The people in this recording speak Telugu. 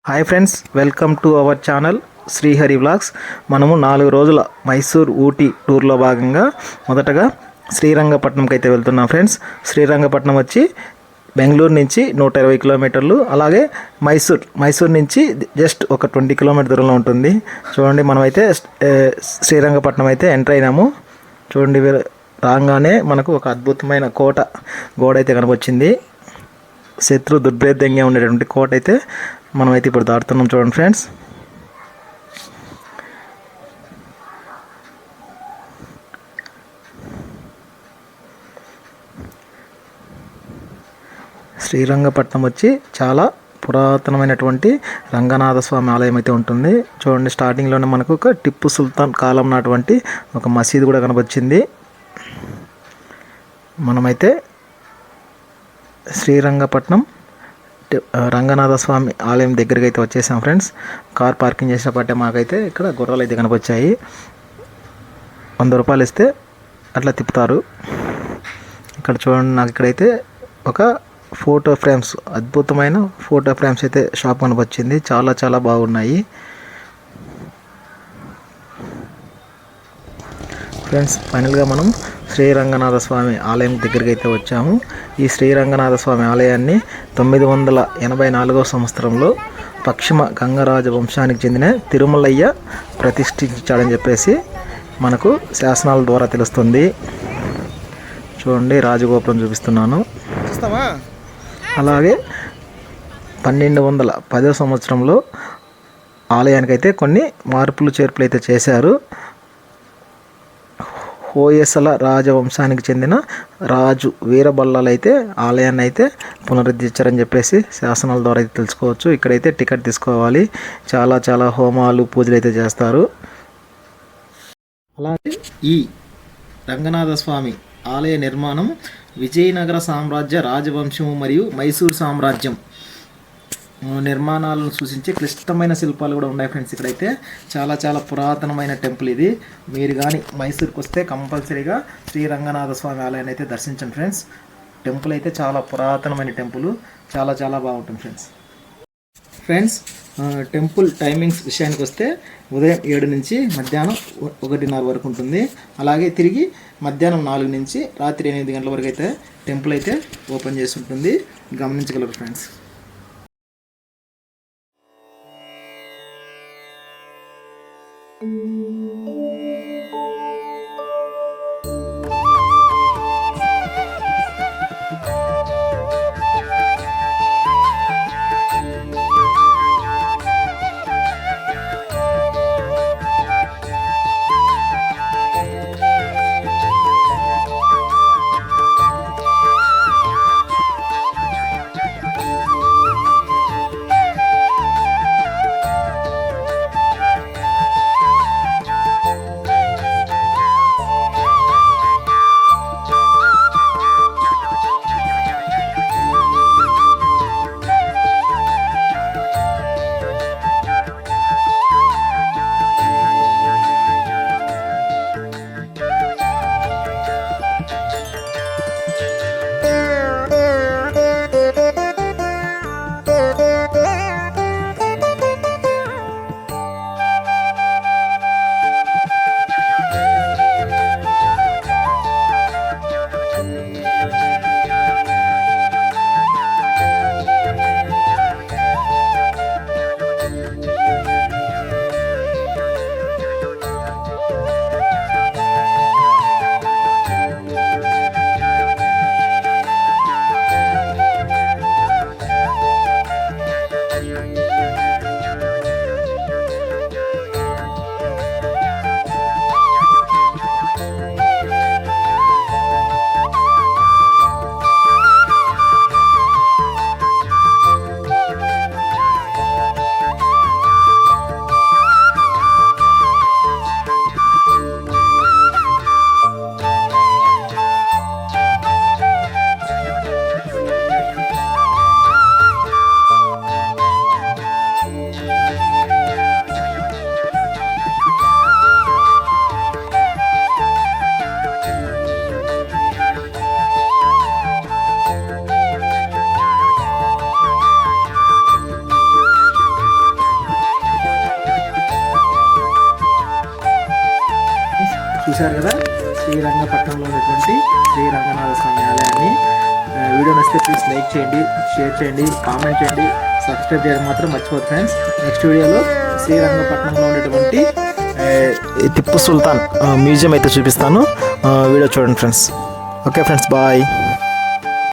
Hi friends, welcome to our channel Srihari vlogs. మనము 4 రోజుల మైసూర్ ఊటీ టూర్లో భాగంగా మొదటగా శ్రీరంగపట్నంకి అయితే వెళ్తున్నాం ఫ్రెండ్స్. శ్రీరంగపట్నం వచ్చి బెంగళూరు నుంచి 120 కిలోమీటర్లు, అలాగే మైసూర్ నుంచి జస్ట్ ఒక 20 కిలోమీటర్ దూరంలో ఉంటుంది. చూడండి, మనమైతే శ్రీరంగపట్నం అయితే ఎంటర్ అయినాము. చూడండి, రాగానే మనకు ఒక అద్భుతమైన గోడ అయితే కనపొచ్చింది. శత్రు దుర్భేద్యంగా ఉండేటువంటి కోట అయితే మనమైతే ఇప్పుడు దాటుతున్నాం. చూడండి ఫ్రెండ్స్, శ్రీరంగపట్నం వచ్చి చాలా పురాతనమైనటువంటి రంగనాథ స్వామి ఆలయం అయితే ఉంటుంది. చూడండి, స్టార్టింగ్లోనే మనకు ఒక టిప్పు సుల్తాన్ కాలం నాటువంటి ఒక మసీదు కూడా కనపచ్చింది. మనమైతే శ్రీరంగపట్నం రంగనాథ స్వామి ఆలయం దగ్గరికి అయితే వచ్చేసాం ఫ్రెండ్స్. కార్ పార్కింగ్ చేసినప్పటికే మాకైతే ఇక్కడ గుర్రాలు అయితే కనిపించాయి. 100 రూపాయలు ఇస్తే అట్లా తిప్పుతారు. ఇక్కడ చూడండి, నాకు ఇక్కడైతే ఒక ఫోటో ఫ్రేమ్స్, అద్భుతమైన ఫోటో ఫ్రేమ్స్ అయితే షాప్ కనిపించింది. చాలా చాలా బాగున్నాయి ఫ్రెండ్స్. ఫైనల్గా మనం శ్రీరంగనాథ స్వామి ఆలయం దగ్గరికి అయితే వచ్చాము. ఈ శ్రీరంగనాథ స్వామి ఆలయాన్ని 984 సంవత్సరంలో పశ్చిమ గంగరాజ వంశానికి చెందిన తిరుమలయ్య ప్రతిష్ఠించాడని చెప్పేసి మనకు శాసనాల ద్వారా తెలుస్తుంది. చూడండి, రాజగోపురం చూపిస్తున్నాను. అలాగే 1210 సంవత్సరంలో ఆలయానికైతే కొన్ని మార్పులు చేర్పులు అయితే చేశారు. హోయసల రాజవంశానికి చెందిన రాజు వీరబల్లాలు అయితే ఆలయాన్ని అయితే పునరుద్ధరించారని చెప్పేసి శాసనాల ద్వారా అయితే తెలుసుకోవచ్చు. ఇక్కడైతే టికెట్ తీసుకోవాలి. చాలా చాలా హోమాలు, పూజలు అయితే చేస్తారు. అలాగే ఈ రంగనాథ స్వామి ఆలయ నిర్మాణం విజయనగర సామ్రాజ్య రాజవంశము మరియు మైసూర్ సామ్రాజ్యం నిర్మాణాలను సూచించే క్లిష్టమైన శిల్పాలు కూడా ఉన్నాయి ఫ్రెండ్స్. ఇక్కడైతే చాలా చాలా పురాతనమైన టెంపుల్ ఇది. మీరు కానీ మైసూర్కి వస్తే కంపల్సరీగా శ్రీరంగనాథ స్వామి ఆలయాన్ని అయితే దర్శించండి ఫ్రెండ్స్. టెంపుల్ అయితే చాలా పురాతనమైన టెంపుల్, చాలా చాలా బాగుంటుంది ఫ్రెండ్స్. టెంపుల్ టైమింగ్స్ విషయానికి వస్తే ఉదయం 7 నుంచి మధ్యాహ్నం 1:30 వరకు ఉంటుంది. అలాగే తిరిగి మధ్యాహ్నం 4 నుంచి రాత్రి 8 గంటల వరకు అయితే టెంపుల్ అయితే ఓపెన్ చేసి ఉంటుంది. గమనించగలరు ఫ్రెండ్స్. చూశారు కదా శ్రీరంగపట్నంలో ఉన్నటువంటి శ్రీ రంగనాథ స్వామి ఆలయాన్ని. వీడియో నచ్చితే ప్లీజ్ లైక్ చేయండి, షేర్ చేయండి, కామెంట్ చేయండి, సబ్స్క్రైబ్ చేయడం మాత్రం మర్చిపోదు ఫ్రెండ్స్. నెక్స్ట్ వీడియోలో శ్రీరంగపట్నంలో ఉన్నటువంటి టిప్పు సుల్తాన్ మ్యూజియం అయితే చూపిస్తాను. వీడియో చూడండి ఫ్రెండ్స్. Okay friends, bye.